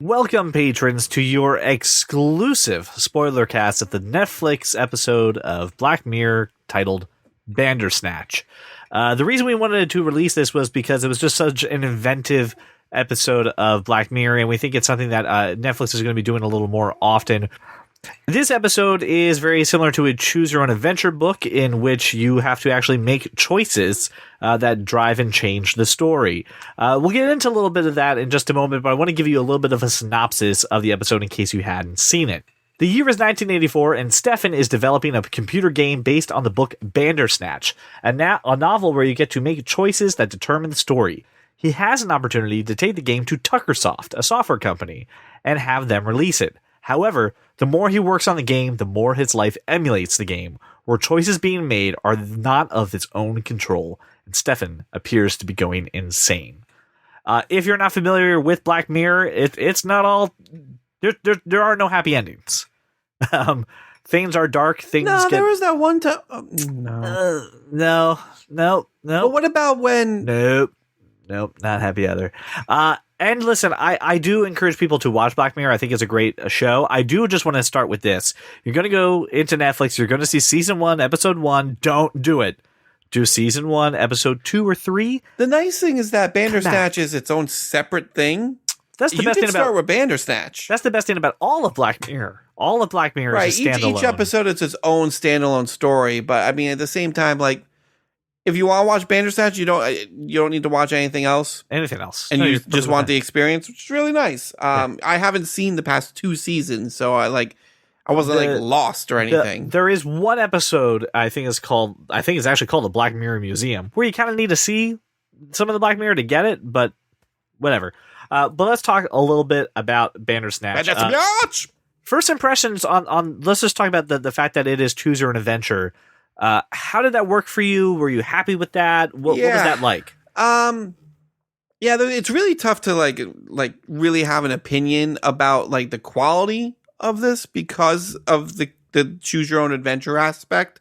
Welcome, patrons, to your exclusive Spoilercast of the Netflix episode of Black Mirror titled Bandersnatch. The reason we wanted to release this was because it was just such an inventive episode of Black Mirror, and we think it's something that Netflix is going to be doing a little more often. This episode is very similar to a choose-your-own-adventure book in which you have to actually make choices that drive and change the story. We'll get into a little bit of that in just a moment, but I want to give you a little bit of a synopsis of the episode in case you hadn't seen it. The year is 1984, and Stefan is developing a computer game based on the book Bandersnatch, a novel where you get to make choices that determine the story. He has an opportunity to take the game to Tuckersoft, a software company, and have them release it. However, the more he works on the game, the more his life emulates the game, where choices being made are not of his own control, and Stefan appears to be going insane. If you're not familiar with Black Mirror, it's not all... There are no happy endings. Things are dark. There was that one time... No. But what about when... Nope, not happy either. And listen, I do encourage people to watch Black Mirror. I think it's a great show. I do just want to start with this. You're going to go into Netflix. You're going to see season 1, episode 1. Don't do it. Do season 1, episode 2 or 3. The nice thing is that Bandersnatch is its own separate thing. That's the best thing about... start with Bandersnatch. That's the best thing about all of Black Mirror. All of Black Mirror is a standalone. Each episode is its own standalone story. But I mean, at the same time, like, if you want to watch Bandersnatch, you don't need to watch anything else. And you just want the experience, which is really nice. I haven't seen the past 2 seasons, so I wasn't lost or anything. There is one episode I think it's actually called the Black Mirror Museum, where you kind of need to see some of the Black Mirror to get it, but whatever. But let's talk a little bit about Bandersnatch. First impressions on let's just talk about the fact that it is choose your own adventure. How did that work for you? Were you happy with that? What was that like? It's really tough to like really have an opinion about like the quality of this because of the choose your own adventure aspect.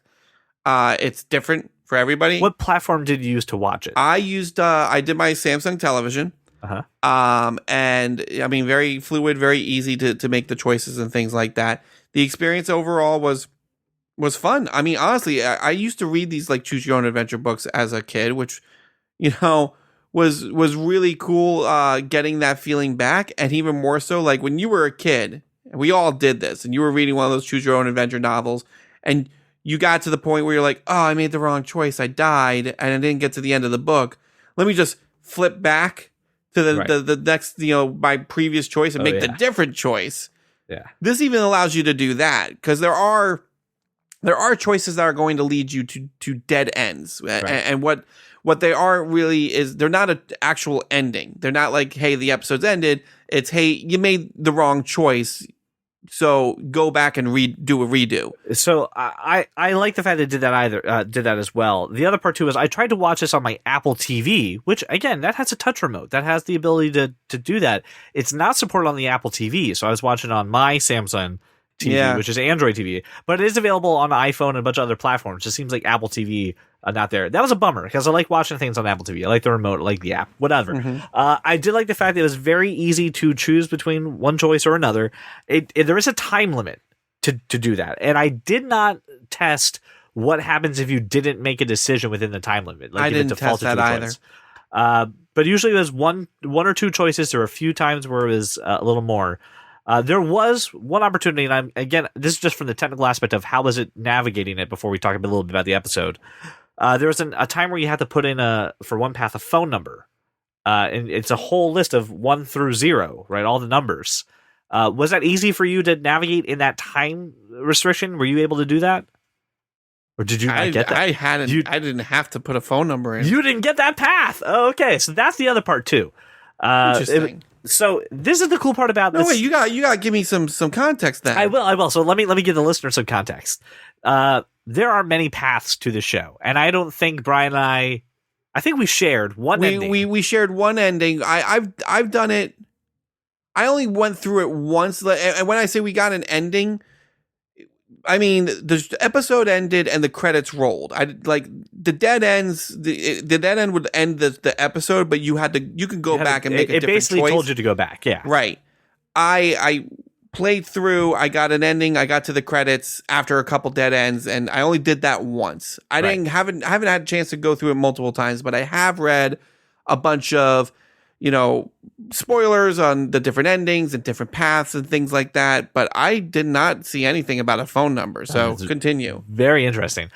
It's different for everybody. What platform did you use to watch it? I did my Samsung television. And I mean, very fluid, very easy to make the choices and things like that. The experience overall was fun. I mean, honestly, I used to read these like choose your own adventure books as a kid, which, was really cool, getting that feeling back. And even more so, like when you were a kid, and we all did this, and you were reading one of those choose your own adventure novels, and you got to the point where you're like, oh, I made the wrong choice. I died, and I didn't get to the end of the book. Let me just flip back to the next, my previous choice and make the different choice. Yeah. This even allows you to do that because there are choices that are going to lead you to dead ends. Right. And what they are really is they're not an actual ending. They're not like, hey, the episode's ended. It's, hey, you made the wrong choice, so go back and do a redo. So I like the fact that it did that as well. The other part too is I tried to watch this on my Apple TV, which again, that has a touch remote. That has the ability to do that. It's not supported on the Apple TV, so I was watching on my Samsung TV, which is Android TV, but it is available on iPhone and a bunch of other platforms. It seems like Apple TV not there. That was a bummer because I like watching things on Apple TV. I like the remote, I like the app, whatever. Mm-hmm. I did like the fact that it was very easy to choose between one choice or another. There is a time limit to do that, and I did not test what happens if you didn't make a decision within the time limit. Like I if didn't it defaulted test that to either. But usually there's one or two choices. There were a few times where it was a little more. There was one opportunity, and this is just from the technical aspect of how was it navigating it before we talk a little bit about the episode. There was a time where you had to put in for one path a phone number, and it's a whole list of 1 through 0, right? All the numbers. Was that easy for you to navigate in that time restriction? Were you able to do that, or did you not get that? I didn't have to put a phone number in. You didn't get that path. Oh, okay, so that's the other part too. Interesting. So this is the cool part about this. No, wait, you got to give me some context then. I will. So let me give the listener some context. There are many paths to the show, and I don't think Brian and I think we shared one ending. We shared one ending. I've done it. I only went through it once, and when I say we got an ending, I mean the episode ended and the credits rolled. I like the dead ends. The dead end would end the episode, but you could go back and make a different choice. It basically told you to go back. Yeah, right. I played through. I got an ending. I got to the credits after a couple dead ends, and I only did that once. I haven't had a chance to go through it multiple times, but I have read a bunch of, spoilers on the different endings and different paths and things like that. But I did not see anything about a phone number. So continue. Very interesting.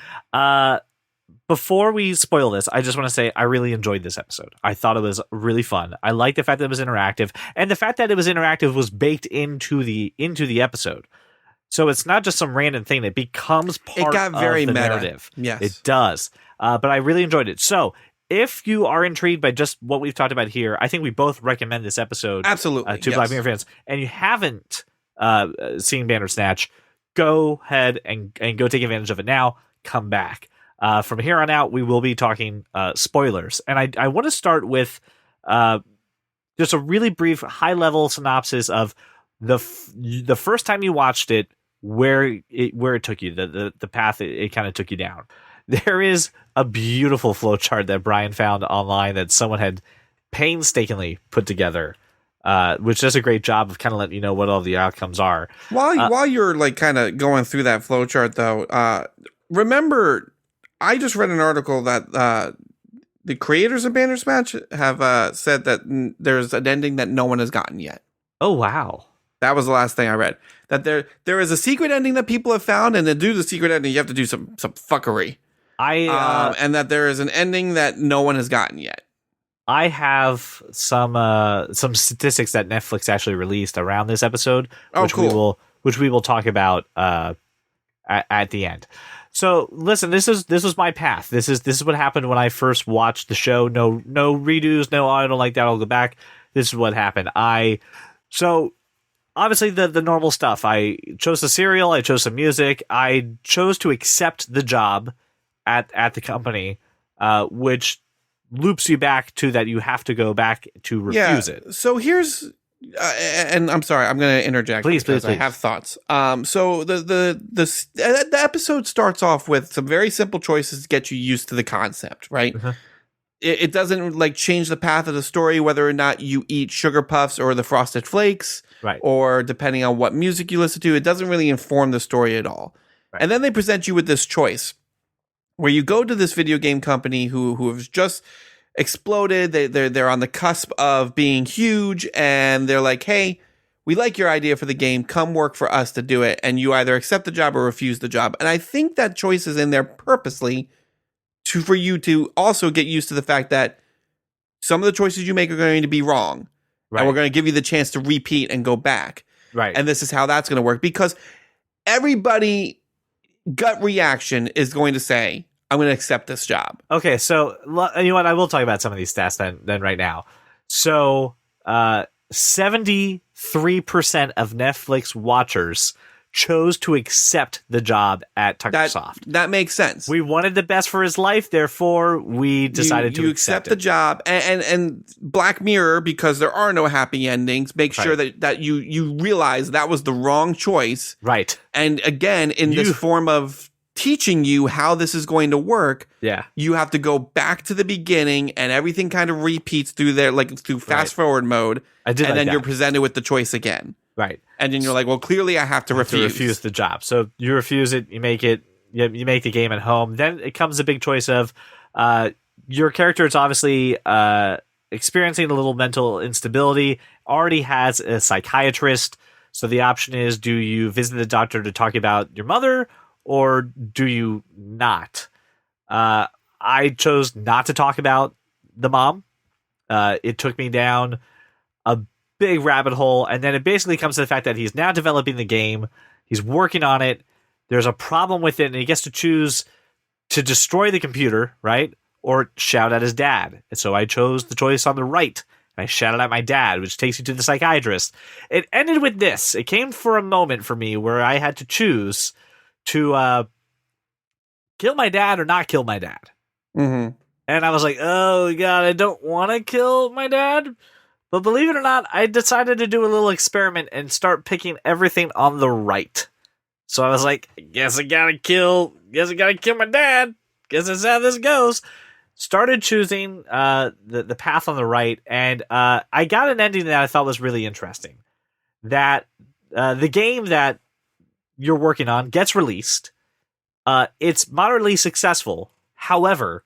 Before we spoil this, I just want to say I really enjoyed this episode. I thought it was really fun. I like the fact that it was interactive, and the fact that it was interactive was baked into the episode. So it's not just some random thing; it becomes part it got very of the meta. narrative. Yes, it does. But I really enjoyed it. So if you are intrigued by just what we've talked about here, I think we both recommend this episode absolutely to Black Mirror fans. And you haven't seen Bandersnatch, go ahead and go take advantage of it now. Come back. From here on out, we will be talking spoilers. And I want to start with just a really brief, high-level synopsis of the first time you watched it, where it took you, the path it kind of took you down. There is a beautiful flowchart that Brian found online that someone had painstakingly put together, which does a great job of kind of letting you know what all the outcomes are. While you're like kind of going through that flowchart, though, remember, I just read an article that the creators of Bandersnatch have said that there's an ending that no one has gotten yet. Oh, wow. That was the last thing I read. That there is a secret ending that people have found, and to do the secret ending, you have to do some fuckery. And that there is an ending that no one has gotten yet. I have some statistics that Netflix actually released around this episode, which we will talk about at the end. So listen, this was my path. This is what happened when I first watched the show. No redos, no, I don't like that, I'll go back. This is what happened. So obviously the normal stuff. I chose the cereal, I chose some music, I chose to accept the job at the company, which loops you back to that you have to go back to refuse it. So here's and I'm sorry, I'm going to interject. Please. I have thoughts. So the episode starts off with some very simple choices to get you used to the concept, right? Uh-huh. It doesn't like change the path of the story, whether or not you eat Sugar Puffs or the Frosted Flakes, right? Or depending on what music you listen to, it doesn't really inform the story at all. Right. And then they present you with this choice where you go to this video game company who has just exploded. They're on the cusp of being huge, and they're like, hey, we like your idea for the game, come work for us to do it. And you either accept the job or refuse the job. And I think that choice is in there purposely for you to also get used to the fact that some of the choices you make are going to be wrong, right? And we're going to give you the chance to repeat and go back, right? And this is how that's going to work, because everybody gut reaction is going to say, I'm going to accept this job. Okay, so you know what? I will talk about some of these stats then right now. So 73% of Netflix watchers chose to accept the job at Tuckersoft. That makes sense. We wanted the best for his life, therefore we decided to accept the job. And Black Mirror, because there are no happy endings, make sure that you realize that was the wrong choice. Right. And again, in this form of teaching you how this is going to work, you have to go back to the beginning, and everything kind of repeats through there, like through fast forward mode. Then you're presented with the choice again. Right. And then you're like, well, clearly I have to refuse the job. So you refuse it, you make the game at home. Then it comes a big choice of your character is obviously experiencing a little mental instability, already has a psychiatrist. So the option is, do you visit the doctor to talk about your mother, or do you not? I chose not to talk about the mom. It took me down a big rabbit hole, and then it basically comes to the fact that he's now developing the game. He's working on it. There's a problem with it, and he gets to choose to destroy the computer, right? Or shout at his dad. And so I chose the choice on the right. And I shouted at my dad, which takes you to the psychiatrist. It ended with this. It came for a moment for me where I had to choose to kill my dad or not kill my dad. Mm-hmm. And I was like, oh, God, I don't want to kill my dad. But believe it or not, I decided to do a little experiment and start picking everything on the right. So I was like, guess I gotta kill my dad. Guess that's how this goes. Started choosing the path on the right, and I got an ending that I thought was really interesting. that the game that you're working on gets released. It's moderately successful. However,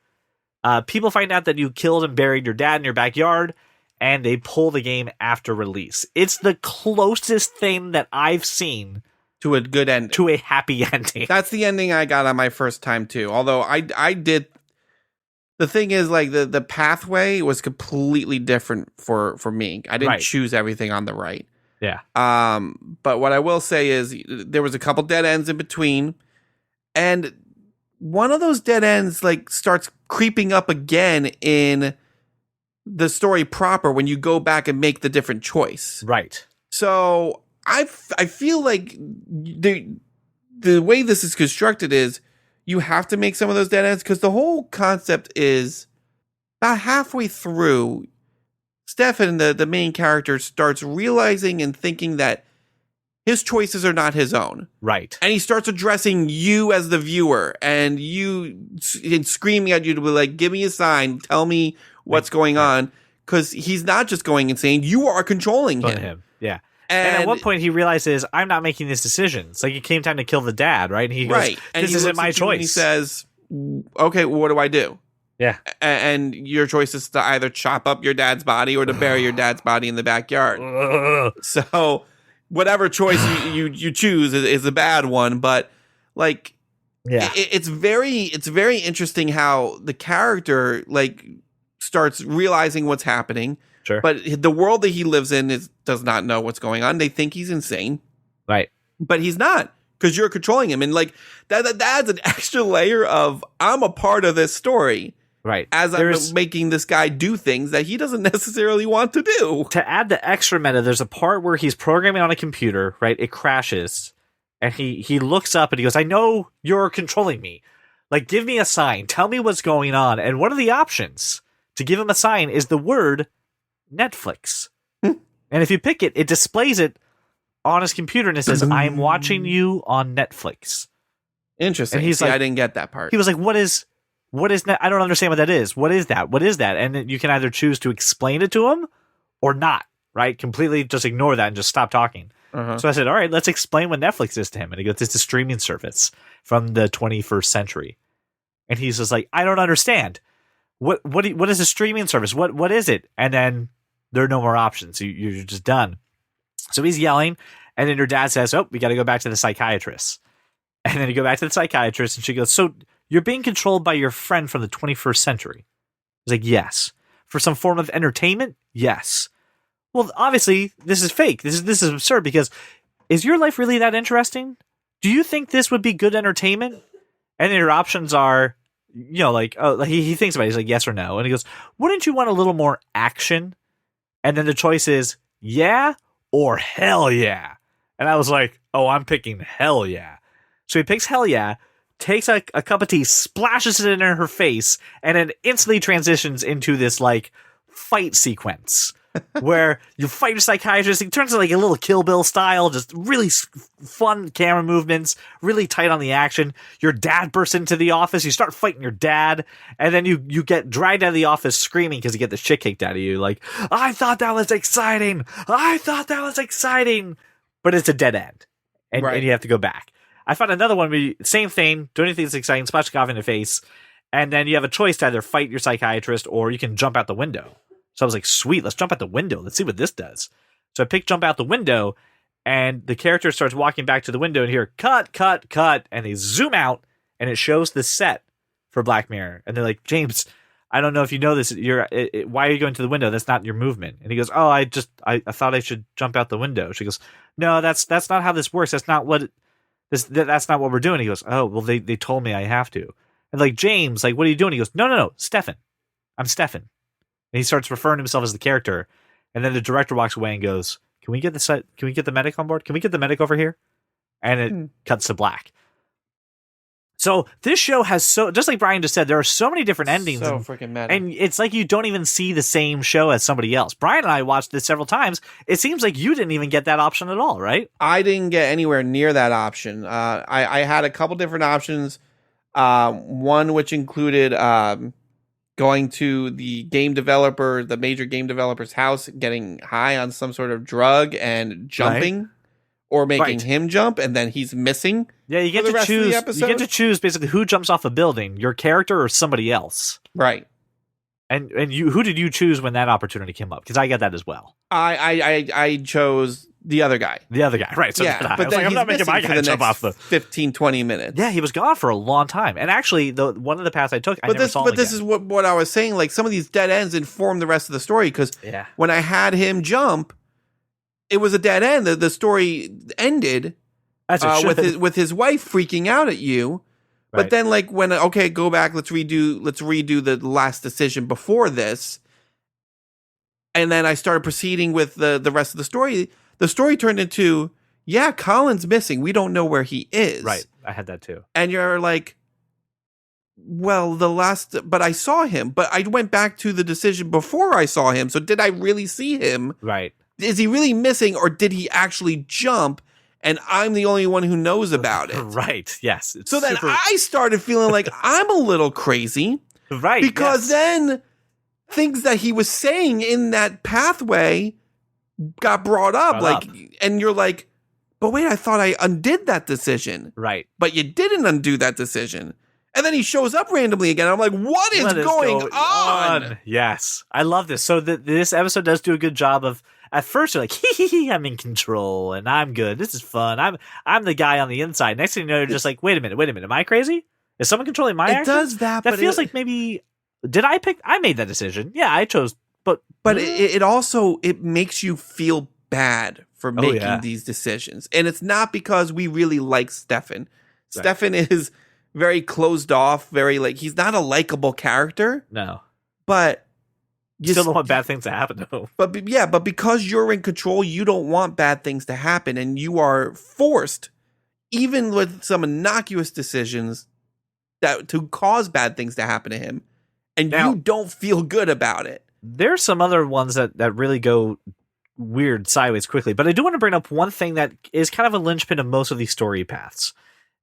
people find out that you killed and buried your dad in your backyard, and they pull the game after release. It's the closest thing that I've seen to a good ending, to a happy ending. That's the ending I got on my first time too. Although I did. The thing is, like, the pathway was completely different for me. I didn't choose everything on the right. Yeah. But what I will say is there was a couple dead ends in between, and one of those dead ends like starts creeping up again in the story proper when you go back and make the different choice. Right. So I feel like the way this is constructed is you have to make some of those dead ends, because the whole concept is about halfway through, Stefan, the main character, starts realizing and thinking that his choices are not his own. Right. And he starts addressing you as the viewer and screaming at you to be like, give me a sign, tell me what's going on. Because he's not just going insane, you are controlling him. Yeah. And at one point he realizes, I'm not making these decisions. Like, it came time to kill the dad, right? And he goes, this isn't my choice. And he says, okay, well, what do I do? Yeah. And your choice is to either chop up your dad's body or to bury your dad's body in the backyard. So whatever choice you choose is a bad one. But, like, it's very interesting how the character, like, starts realizing what's happening. Sure. But the world that he lives in does not know what's going on. They think he's insane. Right. But he's not, because you're controlling him. And, like, that adds an extra layer of, I'm a part of this story. Right. As I'm making this guy do things that he doesn't necessarily want to do. To add the extra meta, there's a part where he's programming on a computer, right? It crashes. And he looks up and he goes, I know you're controlling me. Like, give me a sign. Tell me what's going on. And one of the options to give him a sign is the word Netflix. And if you pick it, it displays it on his computer and it says, I'm watching you on Netflix. Interesting. And he's like, I didn't get that part. He was like, what is I don't understand what that is. What is that? What is that? And then you can either choose to explain it to him or not, right? Completely just ignore that and just stop talking. So I said, all right, let's explain what Netflix is to him. And he goes, it's a streaming service from the 21st century. And he's just like, I don't understand. What is a streaming service? What is it? And then there are no more options. You're just done. So he's yelling, and then her dad says, oh, we got to go back to the psychiatrist. And then you go back to the psychiatrist, and she goes, so you're being controlled by your friend from the 21st century. He's like, yes. For some form of entertainment? Yes. Well, obviously, this is fake. This is absurd, because is your life really that interesting? Do you think this would be good entertainment? And then your options are, you know, like, oh, he thinks about it. He's like, yes or no. And he goes, wouldn't you want a little more action? And then the choice is yeah or hell yeah. And I was like, oh, I'm picking hell yeah. So he picks hell yeah, takes a cup of tea, splashes it in her face, and it instantly transitions into this, like, fight sequence where you fight your psychiatrist. It turns into like a little Kill Bill style, just really fun camera movements, really tight on the action. Your dad bursts into the office. You start fighting your dad, and then you get dragged out of the office screaming because you get the shit kicked out of you. Like, I thought that was exciting. But it's a dead end, and you have to go back. I found another one where same thing, do anything that's exciting, splash coffee in the face, and then you have a choice to either fight your psychiatrist or you can jump out the window. So I was like, sweet, let's jump out the window. Let's see what this does. So I picked jump out the window, and the character starts walking back to the window and hear cut, cut, cut, and they zoom out, and it shows the set for Black Mirror. And they're like, James, I don't know if you know this. Why are you going to the window? That's not your movement. And he goes, oh, I thought I should jump out the window. She goes, no, that's not how this works. That's not what we're doing. He goes, oh, well, they told me I have to. And like, James, like, what are you doing? He goes, no, Stefan. I'm Stefan. And he starts referring to himself as the character. And then the director walks away and goes, Can we get the medic on board? Can we get the medic over here? And it cuts to black. So this show has just like Brian just said, there are so many different endings. So freaking meta. And it's like you don't even see the same show as somebody else. Brian and I watched this several times. It seems like you didn't even get that option at all, right? I didn't get anywhere near that option. I had a couple different options. One which included going to the major game developer's house, getting high on some sort of drug and jumping or making him jump, and then he's missing. Yeah, you get to choose. You get to choose basically who jumps off a building, your character or somebody else. Right. And who did you choose when that opportunity came up? Because I get that as well. I chose the other guy. The other guy, right. So yeah, but then I'm not making my guy jump off the 15, 20 minutes. Yeah, he was gone for a long time. And actually, one of the paths I took, I never saw him again. But this is what I was saying. Like, some of these dead ends inform the rest of the story, because when I had him jump, it was a dead end. The story ended with his wife freaking out at you. Right. But then, like, when go back, let's redo the last decision before this, and then I started proceeding with the rest of the story. The story turned into, Colin's missing. We don't know where he is. Right, I had that too. And you're like, well, but I saw him. But I went back to the decision before I saw him. So did I really see him? Right. Is he really missing, or did he actually jump? And I'm the only one who knows about it. Right. Yes. So then I started feeling like I'm a little crazy. Right. Because then things that he was saying in that pathway got brought up. And you're like, but wait, I thought I undid that decision. Right. But you didn't undo that decision. And then he shows up randomly again. I'm like, what is going on? Yes. I love this. So this episode does do a good job of, at first you're like, I'm in control and I'm good. This is fun. I'm the guy on the inside. Next thing you know, you're just like, wait a minute. Am I crazy? Is someone controlling my actions? It does that. That feels like maybe, I made that decision. Yeah, I chose, but it also makes you feel bad for making these decisions. And it's not because we really like Stefan. Right. Stefan is very closed off, he's not a likable character. No. But you still don't want bad things to happen to him. But because you're in control, you don't want bad things to happen, and you are forced, even with some innocuous decisions, to cause bad things to happen to him, and you don't feel good about it. There's some other ones that really go weird sideways quickly, but I do want to bring up one thing that is kind of a linchpin of most of these story paths.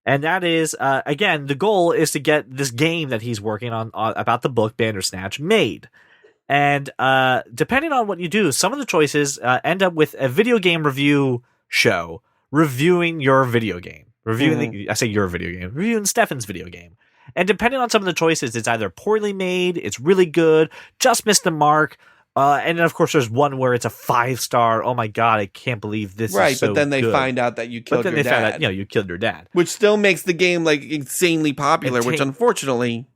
And that is, again, the goal is to get this game that he's working on about the book Bandersnatch made. And depending on what you do, some of the choices end up with a video game review show reviewing your video game. Reviewing Stefan's video game. And depending on some of the choices, it's either poorly made, it's really good, just missed the mark. And then, of course, there's one where it's a 5-star. Oh, my God, I can't believe this is so good. Right, but then they find out that you killed your dad. But then they found out, you killed your dad. Which still makes the game, insanely popular, which, unfortunately,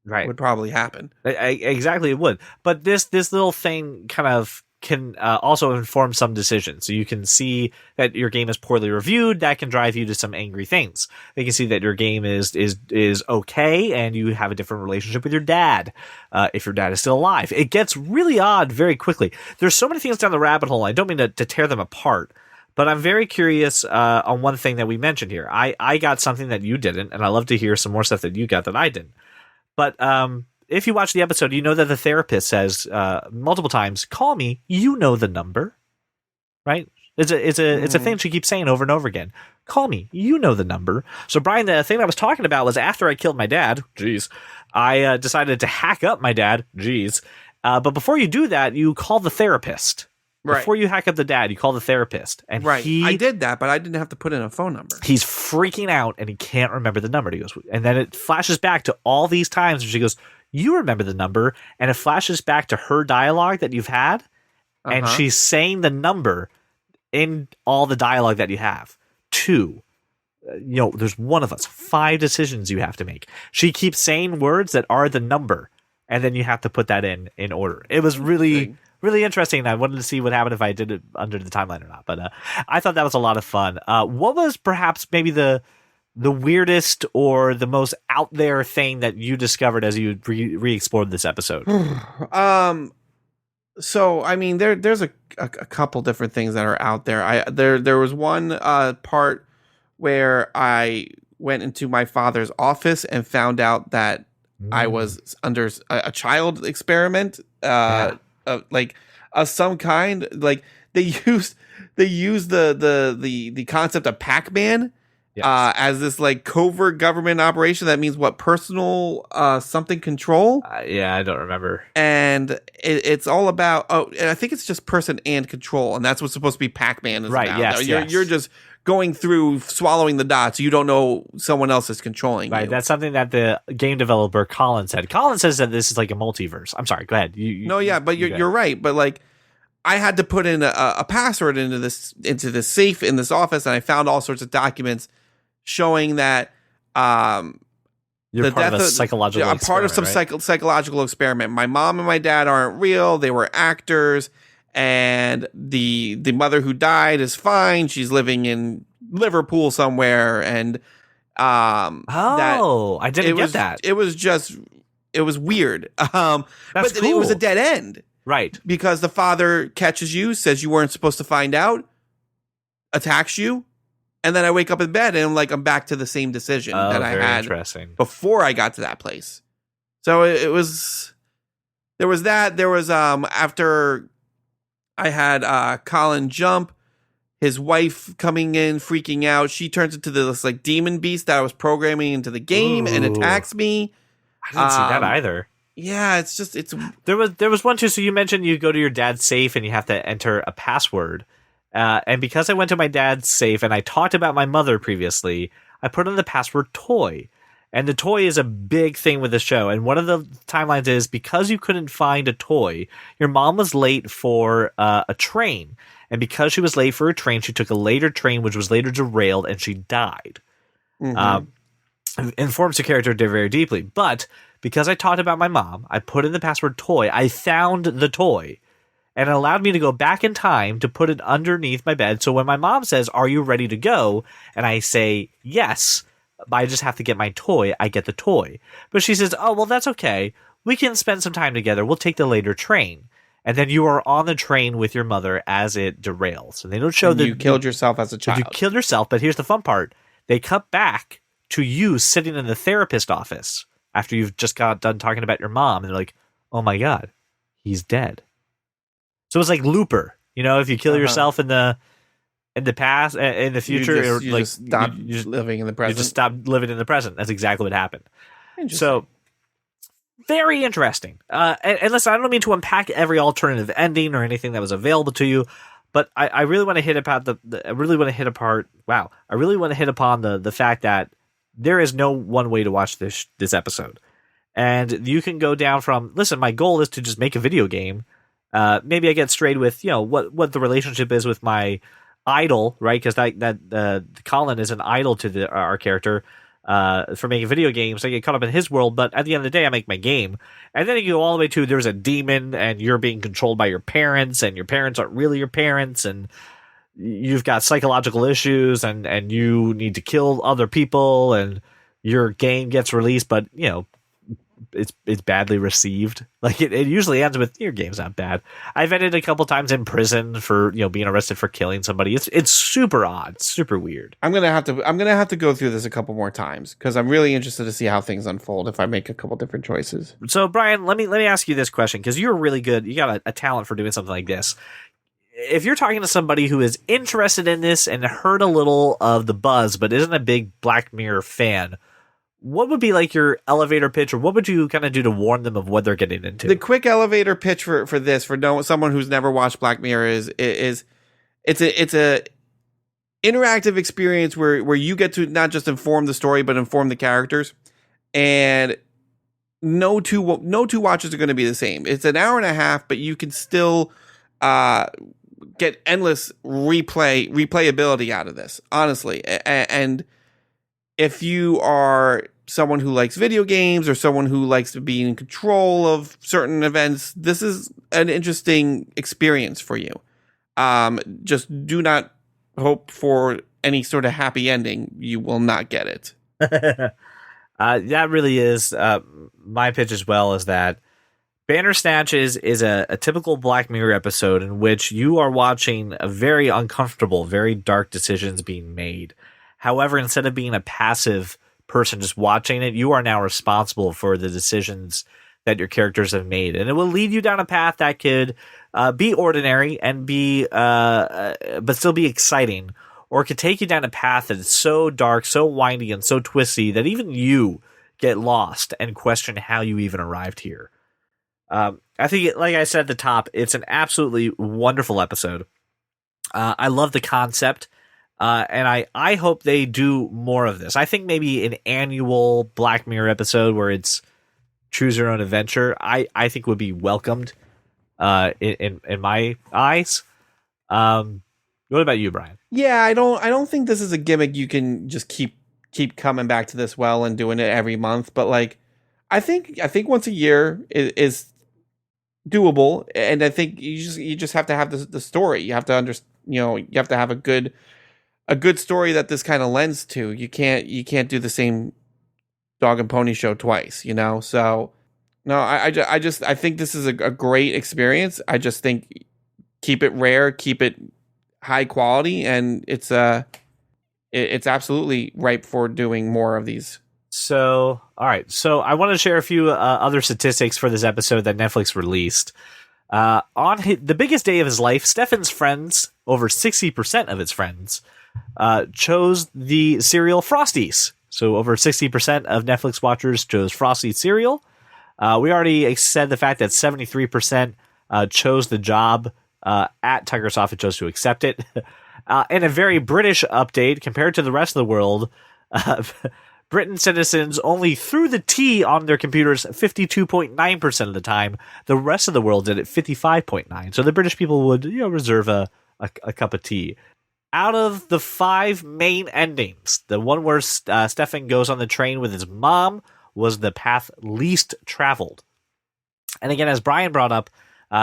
would probably happen. Exactly, it would. But this little thing kind of can also inform some decisions. So you can see that your game is poorly reviewed. That can drive you to some angry things. You can see that your game is okay, and you have a different relationship with your dad, if your dad is still alive. It gets really odd very quickly. There's so many things down the rabbit hole. I don't mean to tear them apart, but I'm very curious on one thing that we mentioned here. I got something that you didn't, and I love to hear some more stuff that you got that I didn't. But if you watch the episode, you know that the therapist says multiple times, "Call me, you know the number." Right? It's a thing she keeps saying over and over again. Call me, you know the number. So Brian, the thing I was talking about was after I killed my dad, I decided to hack up my dad, but before you do that, you call the therapist. Right. Before you hack up the dad, you call the therapist. And I did that, but I didn't have to put in a phone number. He's freaking out and he can't remember the number. He goes, and then it flashes back to all these times and she goes, "You remember the number," and it flashes back to her dialogue that you've had, and she's saying the number in all the dialogue that you have. 2, there's one of us, 5 decisions you have to make. She keeps saying words that are the number, and then you have to put that in order. It was really, really interesting. I wanted to see what happened if I did it under the timeline or not, but I thought that was a lot of fun. What was perhaps maybe the weirdest or the most out there thing that you discovered as you re-explored this episode? So, I mean, there's a couple different things that are out there. There was one part where I went into my father's office and found out that I was under a child experiment, of some kind. Like they used the concept of Pac-Man Yes. as this like covert government operation that means what, personal something control. Yeah, I don't remember. And it's all about and I think it's just person and control, and that's what's supposed to be Pac-Man is Right, about. yes, You're just going through swallowing the dots. You don't know someone else is controlling Right, you. that's something that the game developer Colin said. Colin says that this is like a multiverse. I'm sorry, go ahead. But you're right. But like, I had to put in a password into this safe in this office, and I found all sorts of documents showing that You're the part death of a psychological I'm part of some experiment, psychological experiment. My mom and my dad aren't real; they were actors, and the mother who died is fine. She's living in Liverpool somewhere, and I didn't get that. It was weird. That's but cool. it was a dead end. Right. Because the father catches you, says you weren't supposed to find out, attacks you, and then I wake up in bed and I'm back to the same decision that I had before I got to that place. So it was, there was that. There was after I had Colin jump, his wife coming in, freaking out. She turns into this like demon beast that I was programming into the game and attacks me. I didn't see that either. Yeah, it's there was one too. So you mentioned you go to your dad's safe and you have to enter a password. And because I went to my dad's safe and I talked about my mother previously, I put in the password toy. And the toy is a big thing with the show. And one of the timelines is because you couldn't find a toy, your mom was late for a train. And because she was late for a train, she took a later train, which was later derailed, and she died. Informs the character very deeply. But because I talked about my mom, I put in the password toy. I found the toy. And it allowed me to go back in time to put it underneath my bed. So when my mom says, "Are you ready to go?" and I say, "Yes," but I just have to get my toy, I get the toy. But she says, "Oh, well, that's okay. We can spend some time together. We'll take the later train." And then you are on the train with your mother as it derails. And they don't show that you killed yourself as a child. You killed yourself, but here's the fun part. They cut back to you sitting in the therapist office after you've just got done talking about your mom. And they're like, "Oh my God, he's dead." So it's like Looper, if you kill yourself in the past, in the future, you just stop living in the present. You just stop living in the present. That's exactly what happened. So very interesting. And listen, I don't mean to unpack every alternative ending or anything that was available to you, but I really want to hit upon I really want to hit upon the fact that there is no one way to watch this episode, and you can go down from listen. My goal is to just make a video game. Maybe I get strayed with what the relationship is with my idol, right? Because that Colin is an idol to our character for making video games. I get caught up in his world, but at the end of the day, I make my game. And then you go all the way to there's a demon, and you're being controlled by your parents, and your parents aren't really your parents, and you've got psychological issues, and you need to kill other people, and your game gets released, but it's badly received. Like it usually ends with your game's not bad. I've ended a couple times in prison for being arrested for killing somebody. It's super odd, super weird. I'm gonna have to go through this a couple more times because I'm really interested to see how things unfold if I make a couple different choices. So Brian, let me ask you this question because you're really good. You got a talent for doing something like this. If you're talking to somebody who is interested in this and heard a little of the buzz but isn't a big Black Mirror fan, what would be like your elevator pitch, or what would you kind of do to warn them of what they're getting into? The quick elevator pitch for someone who's never watched Black Mirror is it's a interactive experience where you get to not just inform the story but inform the characters, and no two watches are going to be the same. It's an hour and a half, but you can still get endless replayability out of this, honestly, and if you are someone who likes video games or someone who likes to be in control of certain events, this is an interesting experience for you. Just do not hope for any sort of happy ending. You will not get it. That really is my pitch as well, is that Bandersnatch is a typical Black Mirror episode in which you are watching a very uncomfortable, very dark decisions being made. However, instead of being a passive person just watching it, you are now responsible for the decisions that your characters have made. And it will lead you down a path that could be ordinary and be but still be exciting. or it could take you down a path that is so dark, so windy, and so twisty that even you get lost and question how you even arrived here. I think, like I said at the top, it's an absolutely wonderful episode. I love the concept, and I hope they do more of this. I think maybe an annual Black Mirror episode where it's choose your own adventure, I think would be welcomed in my eyes. What about you, Brian? Yeah, I don't think this is a gimmick you can just keep coming back to this well and doing it every month. But like, I think once a year is doable, and I think you just have to have the story. You have to you have to have a good story that this kind of lends to. You can't do the same dog and pony show twice, So no, I think this is a great experience. I just think keep it rare, keep it high quality, and it's absolutely ripe for doing more of these. So, all right. So I want to share a few other statistics for this episode that Netflix released. On the biggest day of his life, Stefan's friends, over 60% of his friends, chose the cereal Frosties. So over 60% of Netflix watchers chose Frosty cereal. We already said the fact that 73% chose the job at Tigersoft and chose to accept it. In a very British update compared to the rest of the world, Britain citizens only threw the tea on their computers 52.9% of the time. The rest of the world did it 55.9%. So the British people would reserve a cup of tea. Out of the 5 main endings, the one where Stefan goes on the train with his mom was the path least traveled. And again, as Brian brought up,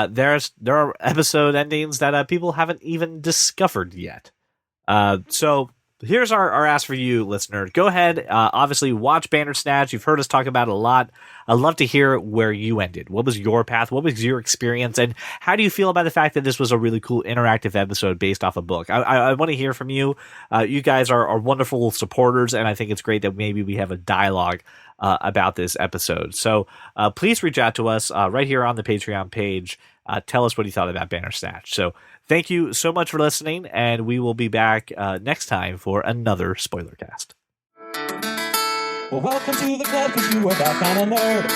there are episode endings that people haven't even discovered yet. So here's our ask for you, listener. Go ahead, obviously watch Bandersnatch. You've heard us talk about it a lot. I'd love to hear where you ended. What was your path? What was your experience? And how do you feel about the fact that this was a really cool interactive episode based off a book? I want to hear from you. You guys are wonderful supporters, and I think it's great that maybe we have a dialogue about this episode. So please reach out to us right here on the Patreon page. Tell us what you thought about Bandersnatch. So thank you so much for listening, and we will be back next time for another Spoilercast. Well, welcome to the club, because you are that kind of nerd.